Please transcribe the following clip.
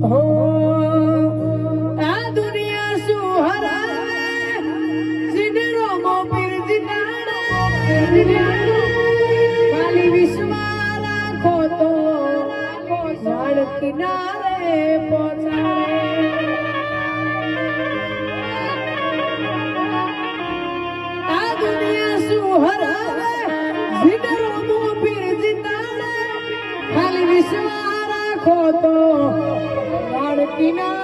હો આ દુનિયા સુહરાવે સિડરો મો પીર જીનાડે ખાલી વિશ્વા રાખો તો ઝાડ કિનારે પહોંચાડે આ દુનિયા સુહરાવે સિડરો મો પીર જીનાડે ખાલી વિશ્વા રાખો તો ઝાડ કિનારે